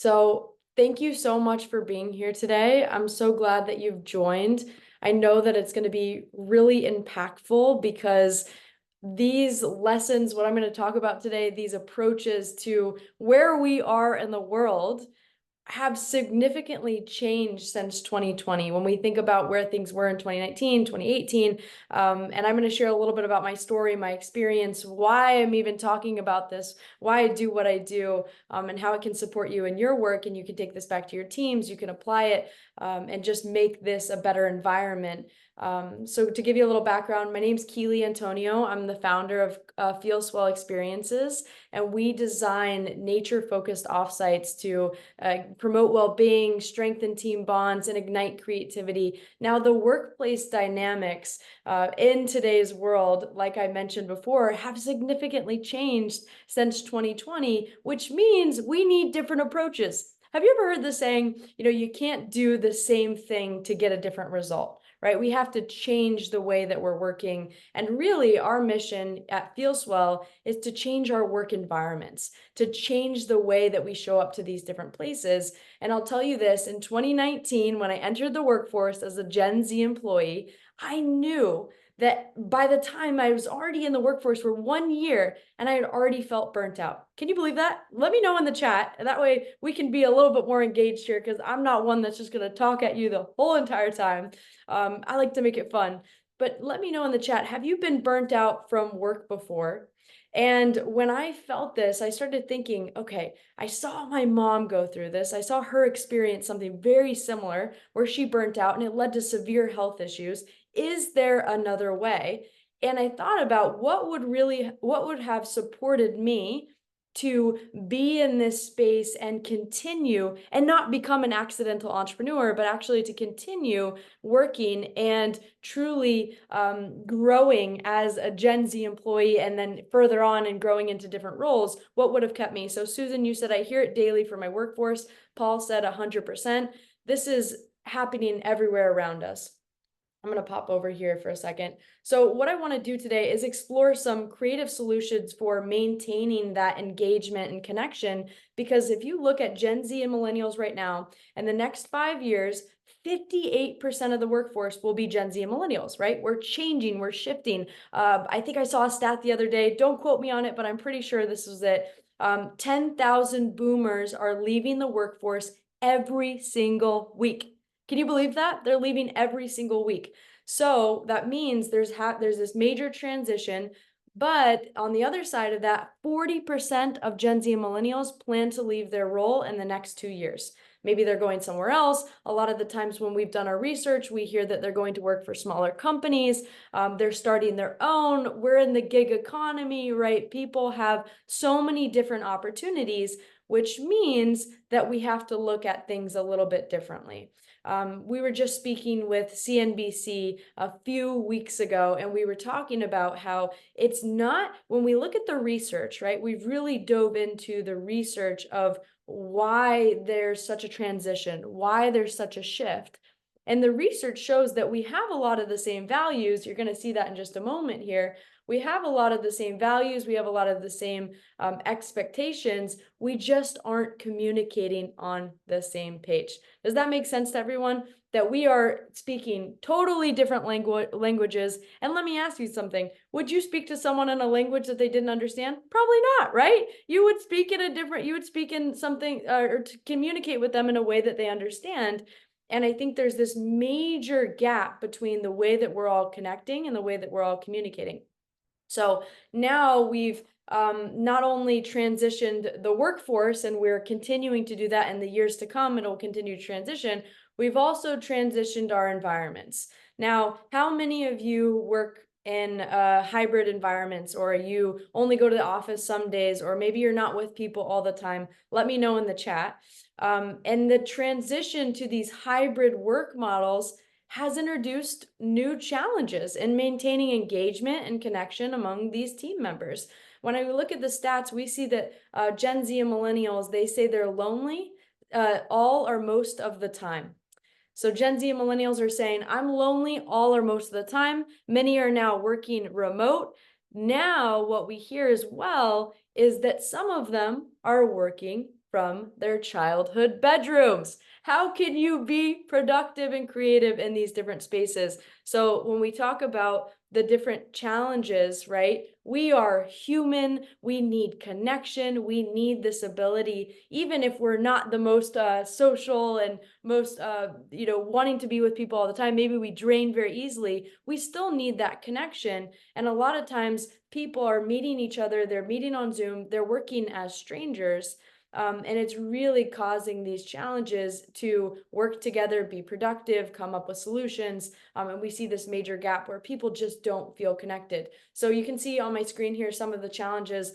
So thank you so much for being here today. I'm so glad that you've joined. I know that it's going to be really impactful because these lessons, what I'm going to talk about today, these approaches to where we are in the world have significantly changed since 2020 when we think about where things were in 2019, 2018. And I'm going to share a little bit about my story, my experience, why I'm even talking about this, why I do what I do, and how it can support you in your work. And you can take this back to your teams, you can apply it, and just make this a better environment. So to give you a little background, my name's Keely Antonio. I'm the founder of FeelSwell Experiences, and we design nature-focused offsites to promote well-being, strengthen team bonds, and ignite creativity. Now, the workplace dynamics in today's world, like I mentioned before, have significantly changed since 2020, which means we need different approaches. Have you ever heard the saying, you can't do the same thing to get a different result? Right? We have to change the way that we're working. And really, our mission at FeelSwell is to change our work environments, to change the way that we show up to these different places. And I'll tell you this, in 2019, when I entered the workforce as a Gen Z employee, I knew that by the time I was already in the workforce for 1 year and I had already felt burnt out. Can you believe that? Let me know in the chat. That way we can be a little bit more engaged here because I'm not one that's just going to talk at you the whole entire time. I like to make it fun. But let me know in the chat, have you been burnt out from work before? And when I felt this, I started thinking, okay, I saw my mom go through this. I saw her experience something very similar where she burnt out and it led to severe health issues. Is there another way? And I thought about what would have supported me to be in this space and continue and not become an accidental entrepreneur, but actually to continue working and truly growing as a Gen Z employee and then further on and growing into different roles. What would have kept me? So Susan, you said, I hear it daily from my workforce. Paul said 100%. This is happening everywhere around us. I'm going to pop over here for a second. So what I want to do today is explore some creative solutions for maintaining that engagement and connection. Because if you look at Gen Z and millennials right now, in the next 5 years, 58% of the workforce will be Gen Z and millennials, right? We're changing, we're shifting. I think I saw a stat the other day. Don't quote me on it, but I'm pretty sure this was it. 10,000 boomers are leaving the workforce every single week. Can you believe that? They're leaving every single week. So that means there's this major transition, but on the other side of that, 40% of Gen Z and millennials plan to leave their role in the next 2 years. Maybe they're going somewhere else. A lot of the times when we've done our research, we hear that they're going to work for smaller companies. They're starting their own. We're in the gig economy, right? People have so many different opportunities, which means that we have to look at things a little bit differently. We were just speaking with CNBC a few weeks ago, and we were talking about how it's not, when we look at the research, right, we've really dove into the research of why there's such a transition, why there's such a shift. And the research shows that we have a lot of the same values. You're going to see that in just a moment here. We have a lot of the same values. We have a lot of the same expectations. We just aren't communicating on the same page. Does that make sense to everyone? That we are speaking totally different languages. And let me ask you something. Would you speak to someone in a language that they didn't understand? Probably not, right? You would speak in something or to communicate with them in a way that they understand. And I think there's this major gap between the way that we're all connecting and the way that we're all communicating. So now we've not only transitioned the workforce, and we're continuing to do that in the years to come, it'll continue to transition. We've also transitioned our environments. Now, how many of you work in hybrid environments, or you only go to the office some days, or maybe you're not with people all the time? Let me know in the chat. And the transition to these hybrid work models has introduced new challenges in maintaining engagement and connection among these team members. When I look at the stats, we see that Gen Z and millennials, they say they're lonely all or most of the time. So Gen Z and millennials are saying, I'm lonely all or most of the time. Many are now working remote. Now, what we hear as well is that some of them are working from their childhood bedrooms. How can you be productive and creative in these different spaces? So when we talk about the different challenges, right? We are human. We need connection. We need this ability, even if we're not the most social and most, wanting to be with people all the time. Maybe we drain very easily. We still need that connection. And a lot of times people are meeting each other. They're meeting on Zoom. They're working as strangers. And it's really causing these challenges to work together, be productive, come up with solutions. And we see this major gap where people just don't feel connected. So you can see on my screen here some of the challenges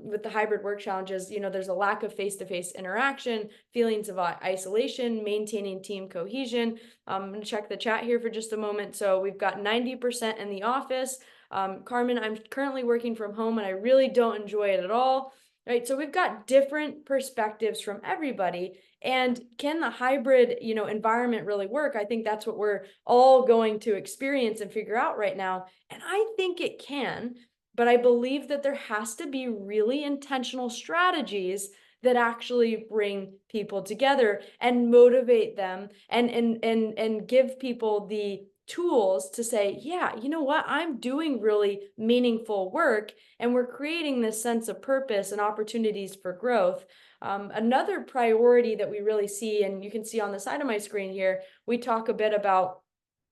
with the hybrid work challenges. There's a lack of face-to-face interaction, feelings of isolation, maintaining team cohesion. I'm going to check the chat here for just a moment. So we've got 90% in the office. Carmen, I'm currently working from home and I really don't enjoy it at all. Right, so we've got different perspectives from everybody. And can the hybrid, environment really work? I think that's what we're all going to experience and figure out right now. And I think it can, but I believe that there has to be really intentional strategies that actually bring people together and motivate them and give people the tools to say, yeah, you know what, I'm doing really meaningful work and we're creating this sense of purpose and opportunities for growth. Another priority that we really see, and you can see on the side of my screen here, we talk a bit about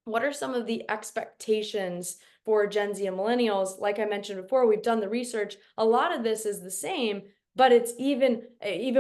what are some of the expectations for Gen Z and millennials. Like I mentioned before, we've done the research. A lot of this is the same, but it's even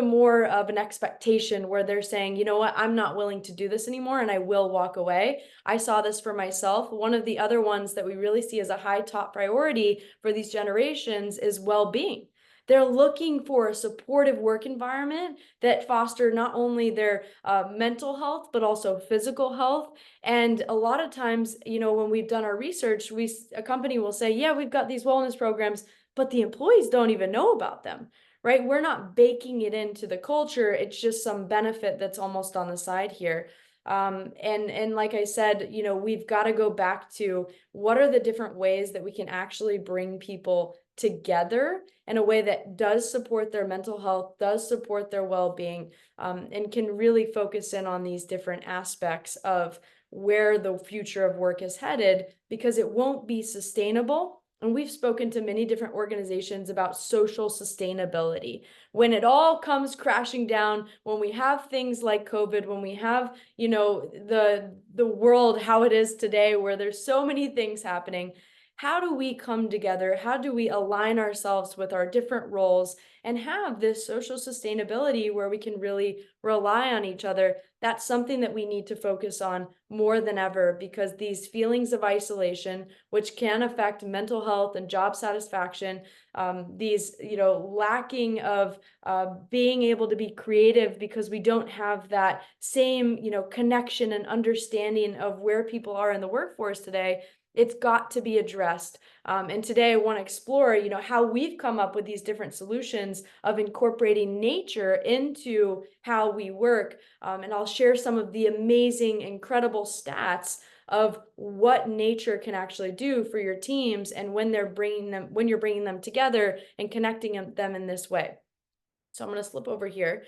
more of an expectation where they're saying, you know what, I'm not willing to do this anymore and I will walk away. I saw this for myself. One of the other ones that we really see as a high top priority for these generations is well-being. They're looking for a supportive work environment that foster not only their mental health, but also physical health. And a lot of times, when we've done our research, a company will say, yeah, we've got these wellness programs, but the employees don't even know about them, right? We're not baking it into the culture. It's just some benefit that's almost on the side here. And like I said, we've got to go back to what are the different ways that we can actually bring people together in a way that does support their mental health, does support their well-being, and can really focus in on these different aspects of where the future of work is headed, because it won't be sustainable. And we've spoken to many different organizations about social sustainability. When it all comes crashing down, when we have things like COVID, when we have, the world how it is today, where there's so many things happening, how do we come together? How do we align ourselves with our different roles and have this social sustainability where we can really rely on each other? That's something that we need to focus on more than ever, because these feelings of isolation, which can affect mental health and job satisfaction, these, lacking of being able to be creative because we don't have that same, connection and understanding of where people are in the workforce today, it's got to be addressed. And today I want to explore, how we've come up with these different solutions of incorporating nature into how we work. And I'll share some of the amazing, incredible stats of what nature can actually do for your teams and when you're bringing them together and connecting them in this way. So I'm going to slip over here.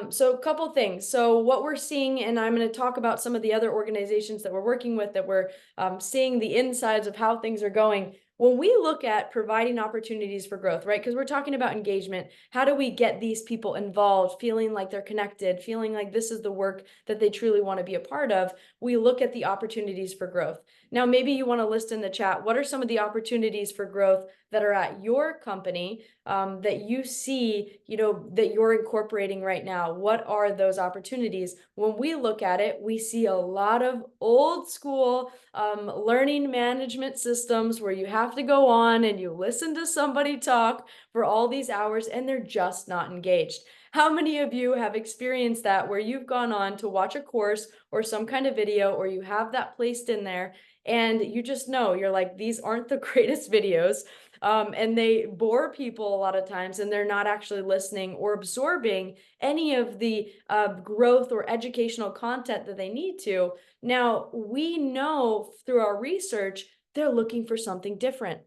So a couple things. So what we're seeing, and I'm going to talk about some of the other organizations that we're working with that we're seeing the insides of how things are going. When we look at providing opportunities for growth, right? Because we're talking about engagement. How do we get these people involved, feeling like they're connected, feeling like this is the work that they truly want to be a part of? We look at the opportunities for growth. Now, maybe you want to list in the chat, what are some of the opportunities for growth that are at your company that you see, that you're incorporating right now? What are those opportunities? When we look at it, we see a lot of old school learning management systems where you have to go on and you listen to somebody talk for all these hours and they're just not engaged. How many of you have experienced that, where you've gone on to watch a course or some kind of video, or you have that placed in there and you just know, you're like, these aren't the greatest videos. And they bore people a lot of times, and they're not actually listening or absorbing any of the growth or educational content that they need to. Now, we know through our research, they're looking for something different.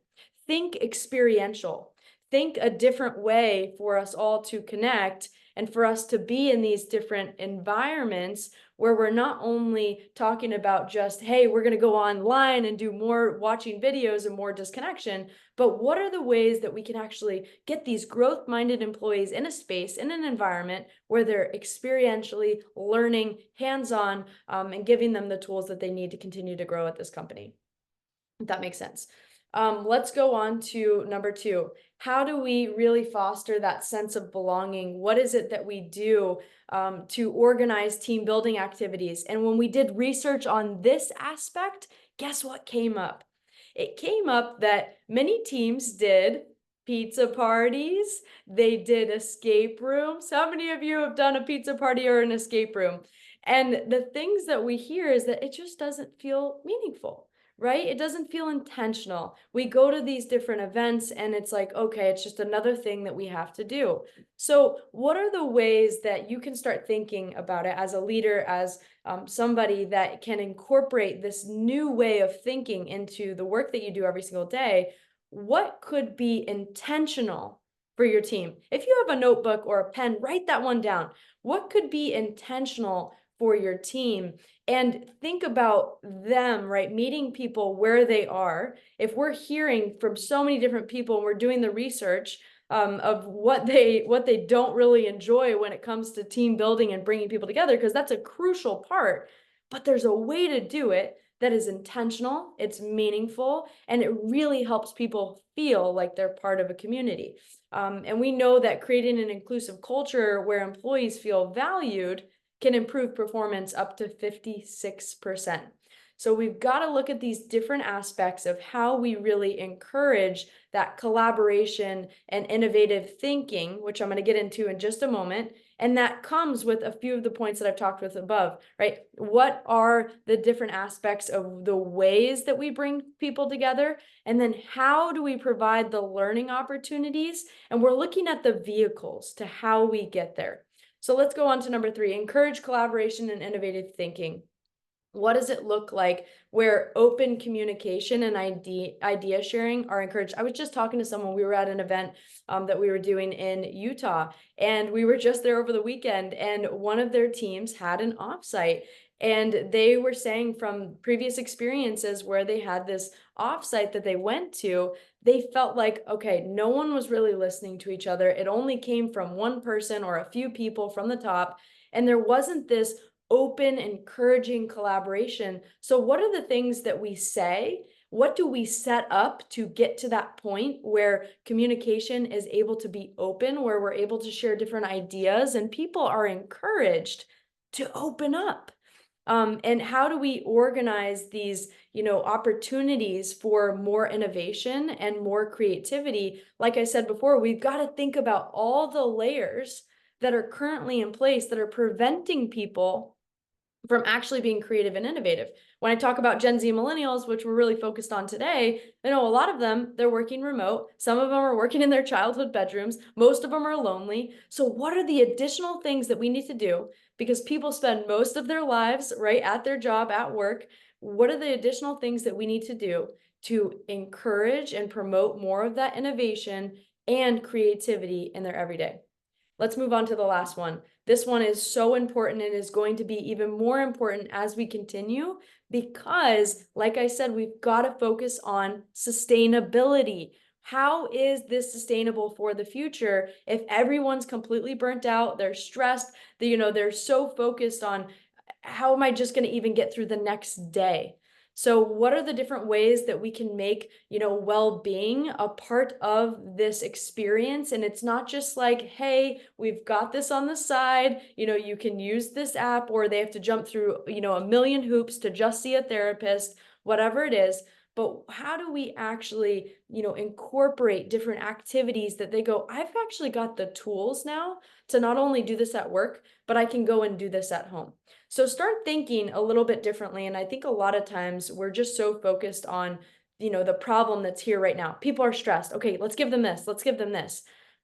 Think experiential. Think a different way for us all to connect and for us to be in these different environments where we're not only talking about just, hey, we're going to go online and do more watching videos and more disconnection, but what are the ways that we can actually get these growth-minded employees in a space, in an environment where they're experientially learning hands-on, and giving them the tools that they need to continue to grow at this company, if that makes sense. Let's go on to number 2. How do we really foster that sense of belonging? What is it that we do to organize team building activities? And when we did research on this aspect, guess what came up? It came up that many teams did pizza parties, they did escape rooms. How many of you have done a pizza party or an escape room? And the things that we hear is that it just doesn't feel meaningful, right? It doesn't feel intentional. We go to these different events and it's like, okay, it's just another thing that we have to do. So what are the ways that you can start thinking about it as a leader, as somebody that can incorporate this new way of thinking into the work that you do every single day? What could be intentional for your team? If you have a notebook or a pen, write that one down. What could be intentional for your team? And think about them, right? Meeting people where they are. If we're hearing from so many different people and we're doing the research of what they don't really enjoy when it comes to team building and bringing people together, because that's a crucial part, but there's a way to do it that is intentional, it's meaningful, and it really helps people feel like they're part of a community. And we know that creating an inclusive culture where employees feel valued can improve performance up to 56%. So we've got to look at these different aspects of how we really encourage that collaboration and innovative thinking, which I'm going to get into in just a moment. And that comes with a few of the points that I've talked with above, right? What are the different aspects of the ways that we bring people together? And then how do we provide the learning opportunities? And we're looking at the vehicles to how we get there. So let's go on to number 3, encourage collaboration and innovative thinking. What does it look like where open communication and idea sharing are encouraged? I was just talking to someone, we were at an event that we were doing in Utah, and we were just there over the weekend, and one of their teams had an offsite. And they were saying from previous experiences where they had this offsite that they went to, they felt like, okay, no one was really listening to each other. It only came from one person or a few people from the top, and there wasn't this open, encouraging collaboration. So what are the things that we say? What do we set up to get to that point where communication is able to be open, where we're able to share different ideas and people are encouraged to open up? And how do we organize these, opportunities for more innovation and more creativity? Like I said before, we've got to think about all the layers that are currently in place that are preventing people from actually being creative and innovative. When I talk about Gen Z millennials, which we're really focused on today, I know a lot of them, they're working remote. Some of them are working in their childhood bedrooms. Most of them are lonely. So what are the additional things that we need to do? Because people spend most of their lives right at their job, at work. What are the additional things that we need to do to encourage and promote more of that innovation and creativity in their everyday? Let's move on to the last one. This one is so important and is going to be even more important as we continue because, like I said, we've got to focus on sustainability. How is this sustainable for the future if everyone's completely burnt out, they're stressed, they're so focused on how am I just going to even get through the next day? So what are the different ways that we can make, well-being a part of this experience? And it's not just like, hey, we've got this on the side, you can use this app, or they have to jump through, a million hoops to just see a therapist, whatever it is. But how do we actually, incorporate different activities that they go, I've actually got the tools now to not only do this at work, but I can go and do this at home. So start thinking a little bit differently. And I think a lot of times we're just so focused on, the problem that's here right now. People are stressed. Okay, let's give them this. Let's give them this.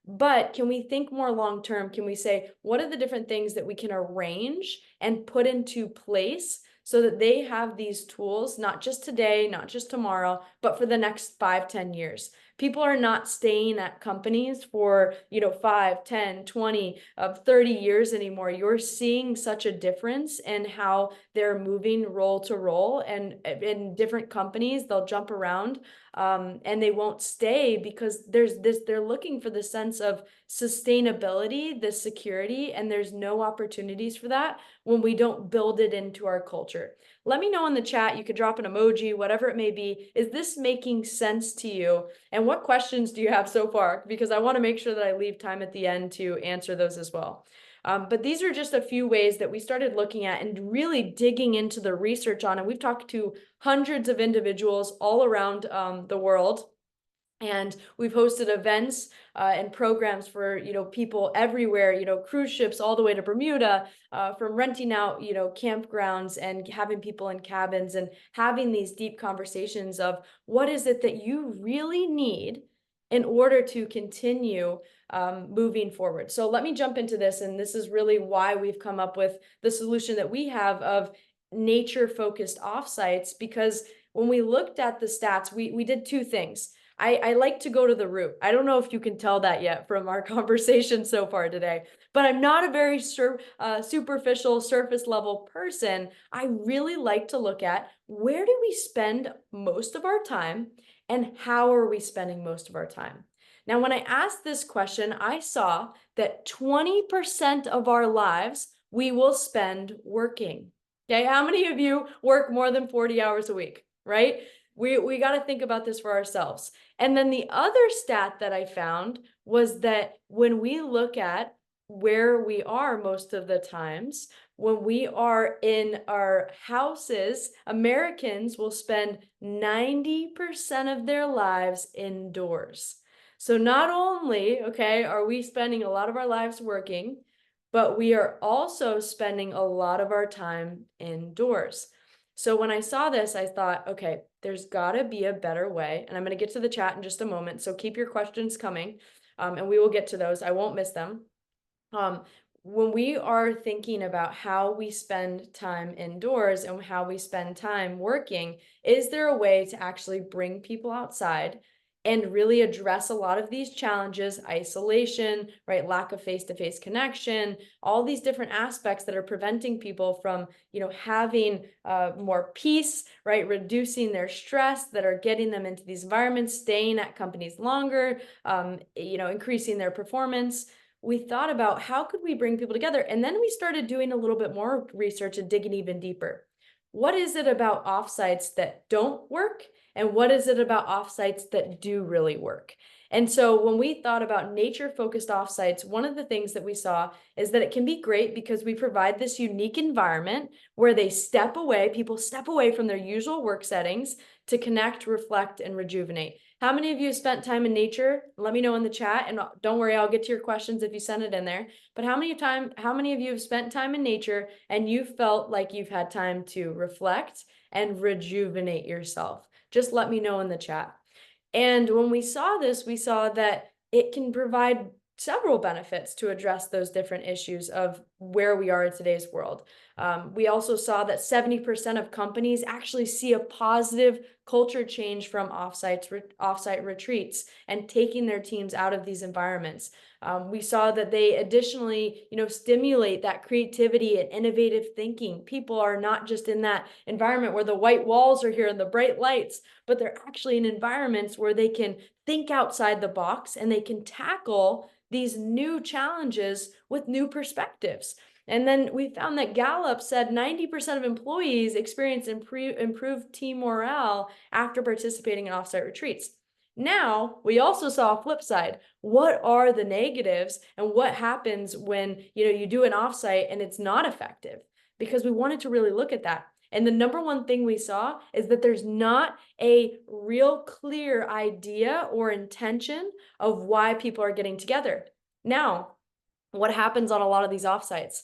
But can we think more long term? Can we say, what are the different things that we can arrange and put into place so that they have these tools, not just today, not just tomorrow, but for the next 5, 10 years? People are not staying at companies for, 5, 10, 20, 30 years anymore. You're seeing such a difference in how they're moving role to role, and in different companies, they'll jump around, and they won't stay because they're looking for the sense of sustainability, the security, and there's no opportunities for that when we don't build it into our culture. Let me know in the chat. You could drop an emoji, whatever it may be. Is this making sense to you? And what questions do you have so far? Because I want to make sure that I leave time at the end to answer those as well. But these are just a few ways that we started looking at and really digging into the research on it. We've talked to hundreds of individuals all around the world. And we've hosted events and programs for, people everywhere, cruise ships all the way to Bermuda, from renting out, campgrounds and having people in cabins and having these deep conversations of what is it that you really need in order to continue moving forward. So let me jump into this. And this is really why we've come up with the solution that we have of nature-focused offsites, because when we looked at the stats, we did two things. I like to go to the root. I don't know if you can tell that yet from our conversation so far today, but I'm not a very superficial, surface level person. I really like to look at where do we spend most of our time and how are we spending most of our time? Now, when I asked this question, I saw that 20% of our lives we will spend working. Okay, how many of you work more than 40 hours a week, right? We got to think about this for ourselves. And then the other stat that I found was that when we look at where we are most of the times, when we are in our houses, Americans will spend 90% of their lives indoors. So not only, okay, are we spending a lot of our lives working, but we are also spending a lot of our time indoors. So when I saw this, I thought, okay, there's got to be a better way. And I'm going to get to the chat in just a moment. So keep your questions coming, and we will get to those. I won't miss them. When we are thinking about how we spend time indoors and how we spend time working, is there a way to actually bring people outside and really address a lot of these challenges, isolation, right, lack of face-to-face connection, all these different aspects that are preventing people from, having more peace, right, reducing their stress, that are getting them into these environments, staying at companies longer, increasing their performance. We thought about how could we bring people together, and then we started doing a little bit more research and digging even deeper. What is it about offsites that don't work? And what is it about offsites that do really work? And so when we thought about nature-focused offsites, one of the things that we saw is that it can be great because we provide this unique environment where people step away from their usual work settings to connect, reflect, and rejuvenate. How many of you have spent time in nature? Let me know in the chat, and don't worry, I'll get to your questions if you send it in there. But how many of you have spent time in nature and you felt like you've had time to reflect and rejuvenate yourself? Just let me know in the chat. And when we saw this, we saw that it can provide several benefits to address those different issues of where we are in today's world. We also saw that 70% of companies actually see a positive culture change from offsite retreats and taking their teams out of these environments. We saw that they additionally, stimulate that creativity and innovative thinking. People are not just in that environment where the white walls are here and the bright lights, but they're actually in environments where they can think outside the box and they can tackle these new challenges with new perspectives. And then we found that Gallup said 90% of employees experience improved team morale after participating in offsite retreats. Now, we also saw a flip side. What are the negatives and what happens when, you do an offsite and it's not effective? Because we wanted to really look at that. And the number one thing we saw is that there's not a real clear idea or intention of why people are getting together. Now, what happens on a lot of these offsites?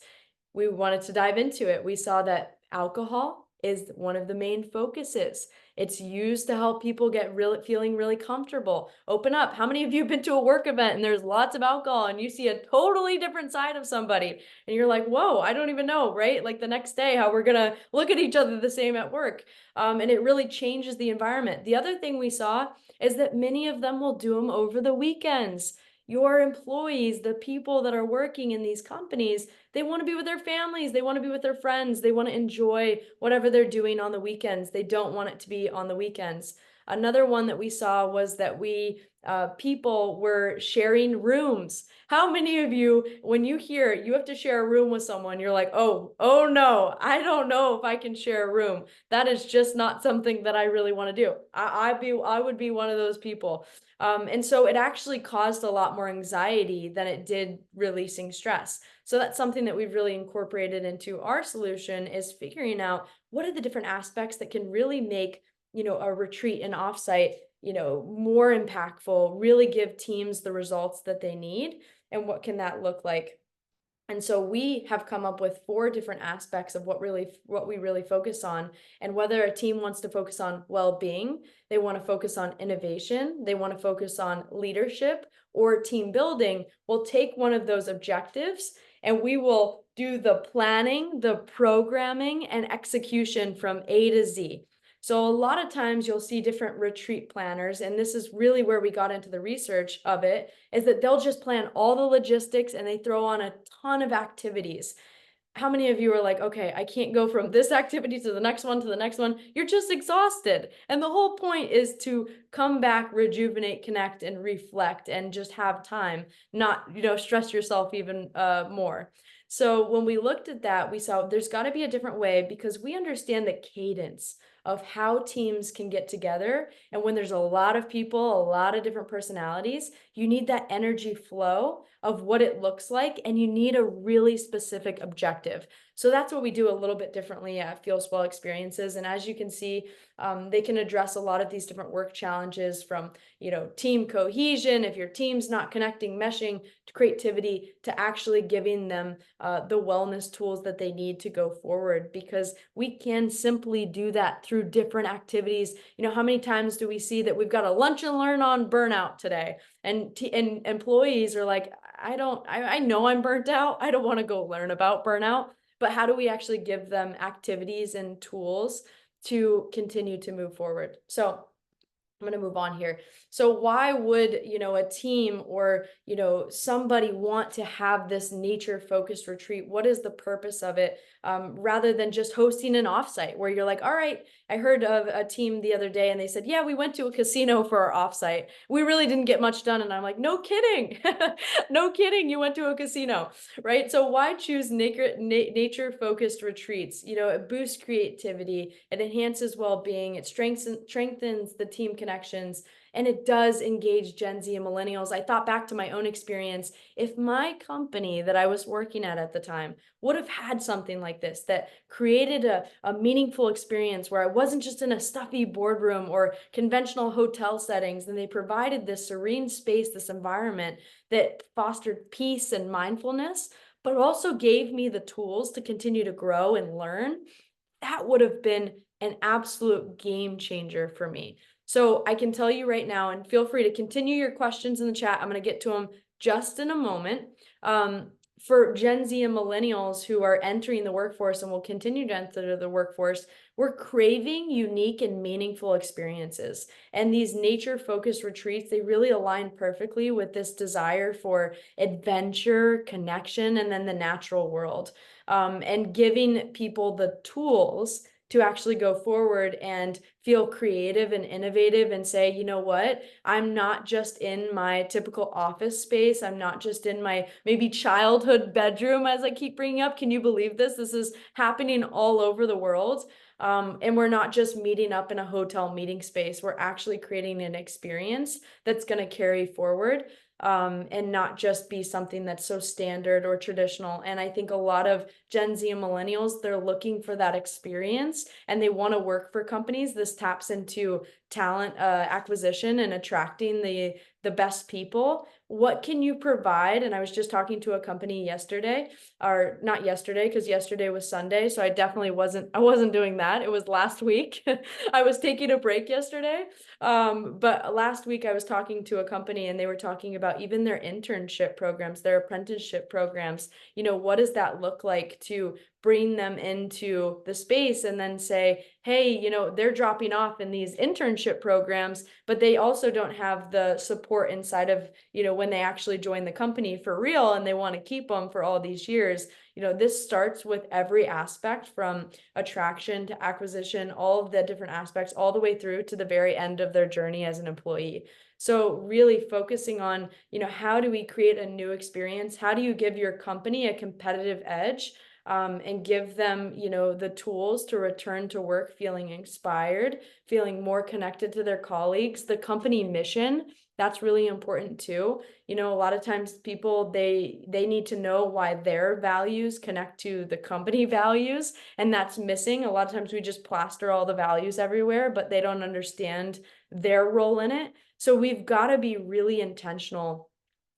We wanted to dive into it. We saw that alcohol is one of the main focuses. It's used to help people get feeling really comfortable, open up. How many of you have been to a work event and there's lots of alcohol and you see a totally different side of somebody and you're like, whoa, I don't even know, right? Like the next day, how we're gonna look at each other the same at work. And it really changes the environment. The other thing we saw is that many of them will do them over the weekends. Your employees, the people that are working in these companies, they want to be with their families, they want to be with their friends, they want to enjoy whatever they're doing on the weekends. They don't want it to be on the weekends. Another one that we saw was that people were sharing rooms. How many of you, when you hear you have to share a room with someone, you're like, oh no, I don't know if I can share a room. That is just not something that I really want to do. I would be one of those people. And so it actually caused a lot more anxiety than it did releasing stress. So that's something that we've really incorporated into our solution, is figuring out what are the different aspects that can really make, a retreat and offsite, more impactful, really give teams the results that they need, and what can that look like. And so we have come up with 4 different aspects of what we really focus on. And whether a team wants to focus on well-being, they want to focus on innovation, they want to focus on leadership or team building, we'll take one of those objectives and we will do the planning, the programming, and execution from A to Z. So a lot of times you'll see different retreat planners, and this is really where we got into the research of it, is that they'll just plan all the logistics and they throw on a ton of activities. How many of you are like, okay, I can't go from this activity to the next one to the next one? You're just exhausted. And the whole point is to come back, rejuvenate, connect, and reflect, and just have time, not, stress yourself even more. So when we looked at that, we saw there's got to be a different way, because we understand the cadence of how teams can get together. And when there's a lot of people, a lot of different personalities, you need that energy flow of what it looks like, and you need a really specific objective. So that's what we do a little bit differently at FeelSwell Experiences. And as you can see, they can address a lot of these different work challenges, from, team cohesion, if your team's not connecting, meshing, to creativity, to actually giving them the wellness tools that they need to go forward, because we can simply do that through different activities. How many times do we see that we've got a lunch and learn on burnout today, and employees are like, I know I'm burnt out, I don't want to go learn about burnout. But how do we actually give them activities and tools to continue to move forward? So I'm going to move on here. So why would, a team or, somebody want to have this nature focused retreat? What is the purpose of it? Rather than just hosting an offsite where you're like, all right, I heard of a team the other day and they said, yeah, we went to a casino for our offsite. We really didn't get much done. And I'm like, no kidding. No kidding. You went to a casino, right? So why choose nature focused retreats? It boosts creativity, it enhances well-being, it strengthens the team connections, and it does engage Gen Z and millennials. I thought back to my own experience. If my company that I was working at the time would have had something like this that created a meaningful experience where I wasn't just in a stuffy boardroom or conventional hotel settings, and they provided this serene space, this environment that fostered peace and mindfulness, but also gave me the tools to continue to grow and learn, that would have been an absolute game changer for me. So I can tell you right now, and feel free to continue your questions in the chat. I'm going to get to them just in a moment. For Gen Z and millennials who are entering the workforce and will continue to enter the workforce, we're craving unique and meaningful experiences. And these nature-focused retreats, they really align perfectly with this desire for adventure, connection, and then the natural world. And giving people the tools to actually go forward and feel creative and innovative and say, you know what, I'm not just in my typical office space. I'm not just in my maybe childhood bedroom, as I keep bringing up. Can you believe this? This is happening all over the world. And we're not just meeting up in a hotel meeting space. We're actually creating an experience that's going to carry forward. And not just be something that's so standard or traditional. And I think a lot of Gen Z and millennials, they're looking for that experience and they want to work for companies. This taps into talent acquisition and attracting the best people, what can you provide? And I was just talking to a company yesterday, or not yesterday, because yesterday was Sunday, so I definitely wasn't doing that. It was last week. I was taking a break yesterday. But last week I was talking to a company and they were talking about even their internship programs, their apprenticeship programs. What does that look like to bring them into the space and then say, hey, they're dropping off in these internship programs, but they also don't have the support inside of, when they actually join the company for real and they want to keep them for all these years. This starts with every aspect from attraction to acquisition, all of the different aspects, all the way through to the very end of their journey as an employee. So really focusing on, how do we create a new experience? How do you give your company a competitive edge? And give them, the tools to return to work feeling inspired, feeling more connected to their colleagues. The company mission, that's really important too. A lot of times people, they need to know why their values connect to the company values, and that's missing. A lot of times we just plaster all the values everywhere, but they don't understand their role in it. So we've got to be really intentional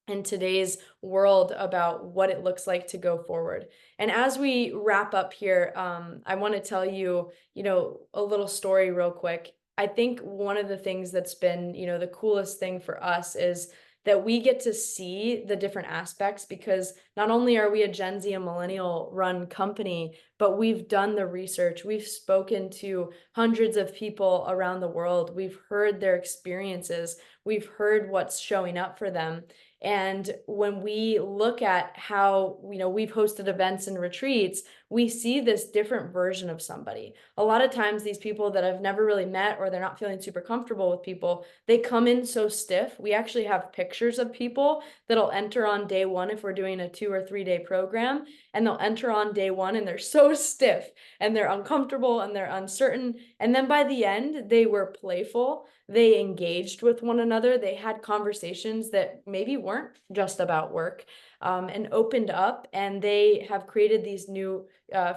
in today's world about what it looks like to go forward. And as we wrap up here, I want to tell you, a little story real quick. I think one of the things that's been, the coolest thing for us is that we get to see the different aspects, because not only are we a Gen Z and millennial run company, but we've done the research. We've spoken to hundreds of people around the world. We've heard their experiences. We've heard what's showing up for them. And when we look at how, we've hosted events and retreats, we see this different version of somebody. A lot of times these people that I've never really met, or they're not feeling super comfortable with people, they come in so stiff. We actually have pictures of people that'll enter on day one if we're doing a 2 or 3 day program, and they'll enter on day one and they're so stiff and they're uncomfortable and they're uncertain. And then by the end, they were playful. They engaged with one another. They had conversations that maybe weren't just about work, and opened up, and they have created these new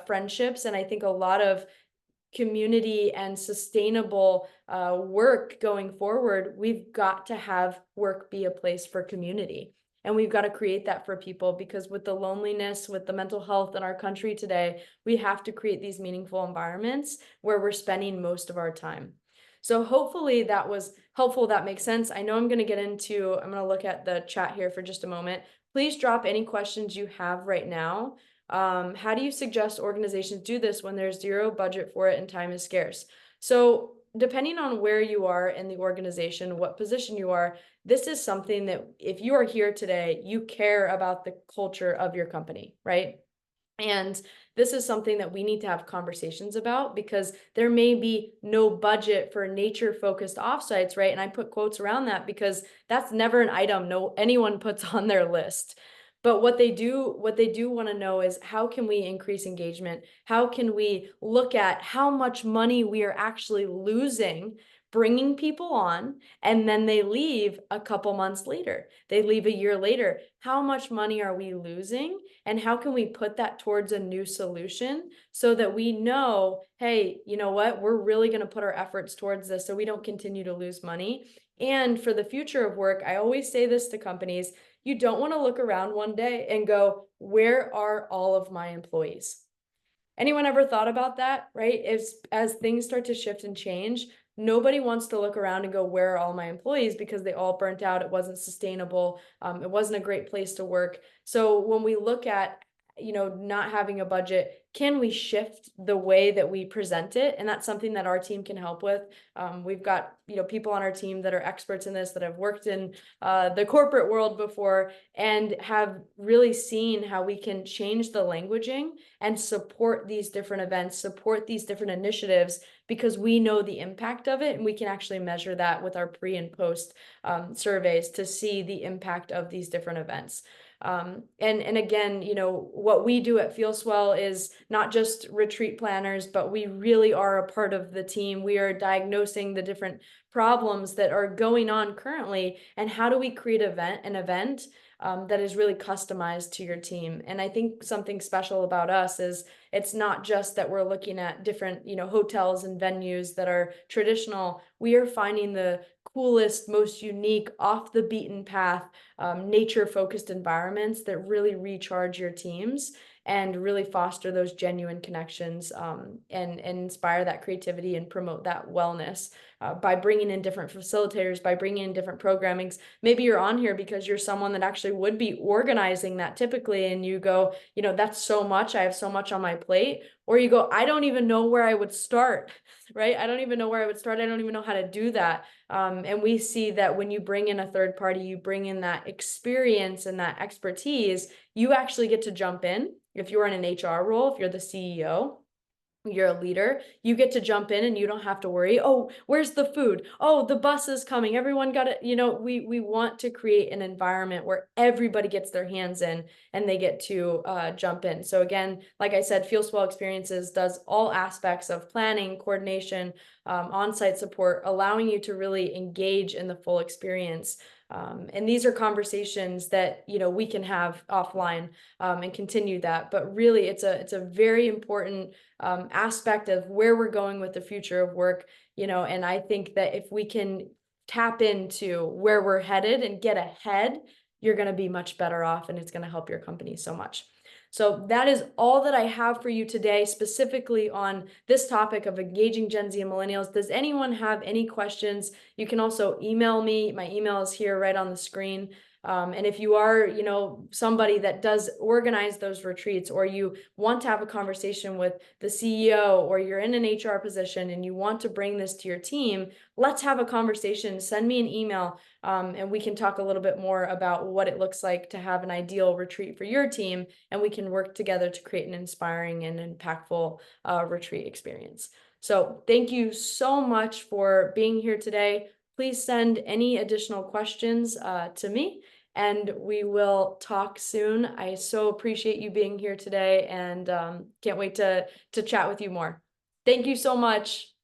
friendships. And I think a lot of community and sustainable work going forward, we've got to have work be a place for community. And we've got to create that for people, because with the loneliness, with the mental health in our country today, we have to create these meaningful environments where we're spending most of our time. So hopefully that was helpful. That makes sense. I know I'm going to look at the chat here for just a moment. Please drop any questions you have right now. How do you suggest organizations do this when there's zero budget for it and time is scarce? So depending on where you are in the organization, what position you are, this is something that if you are here today, you care about the culture of your company, right? And this is something that we need to have conversations about, because there may be no budget for nature-focused offsites, right? And I put quotes around that because that's never an item anyone puts on their list. But what they do want to know is, how can we increase engagement? How can we look at how much money we are actually losing bringing people on, and then they leave a couple months later, they leave a year later? How much money are we losing, and how can we put that towards a new solution so that we know, hey, you know what, we're really going to put our efforts towards this so we don't continue to lose money. And for the future of work, I always say this to companies: you don't want to look around one day and go, where are all of my employees? Anyone ever thought about that, right? As things start to shift and change, nobody wants to look around and go, where are all my employees? Because they all burnt out. It wasn't sustainable. It wasn't a great place to work. So when we look at, not having a budget, can we shift the way that we present it? And that's something that our team can help with. We've got, people on our team that are experts in this, that have worked in the corporate world before, and have really seen how we can change the languaging and support these different events, support these different initiatives, because we know the impact of it, and we can actually measure that with our pre and post surveys to see the impact of these different events. And again, what we do at FeelSwell is not just retreat planners, but we really are a part of the team. We are diagnosing the different problems that are going on currently, and how do we create an event that is really customized to your team. And I think something special about us is it's not just that we're looking at different, hotels and venues that are traditional. We are finding the coolest, most unique, off the beaten path, nature-focused environments that really recharge your teams and really foster those genuine connections, and inspire that creativity and promote that wellness, by bringing in different facilitators, by bringing in different programmings. Maybe you're on here because you're someone that actually would be organizing that typically, and you go, that's so much, I have so much on my plate. Or you go, I don't even know where I would start, right? I don't even know where I would start. I don't even know how to do that. And we see that when you bring in a third party, you bring in that experience and that expertise, you actually get to jump in. If you're in an HR role, if you're the CEO, you're a leader, you get to jump in and you don't have to worry, oh, where's the food? Oh, the bus is coming. Everyone got it. We want to create an environment where everybody gets their hands in and they get to jump in. So again, like I said, FeelSwell Experiences does all aspects of planning, coordination, on-site support, allowing you to really engage in the full experience. And these are conversations that we can have offline, and continue that. But really, it's a very important aspect of where we're going with the future of work. And I think that if we can tap into where we're headed and get ahead, you're going to be much better off, and it's going to help your company so much. So that is all that I have for you today, specifically on this topic of engaging Gen Z and millennials. Does anyone have any questions? You can also email me. My email is here right on the screen. And if you are, somebody that does organize those retreats, or you want to have a conversation with the CEO, or you're in an HR position and you want to bring this to your team, let's have a conversation. Send me an email, and we can talk a little bit more about what it looks like to have an ideal retreat for your team, and we can work together to create an inspiring and impactful retreat experience. So thank you so much for being here today. Please send any additional questions to me, and we will talk soon. I so appreciate you being here today, and can't wait to chat with you more. Thank you so much.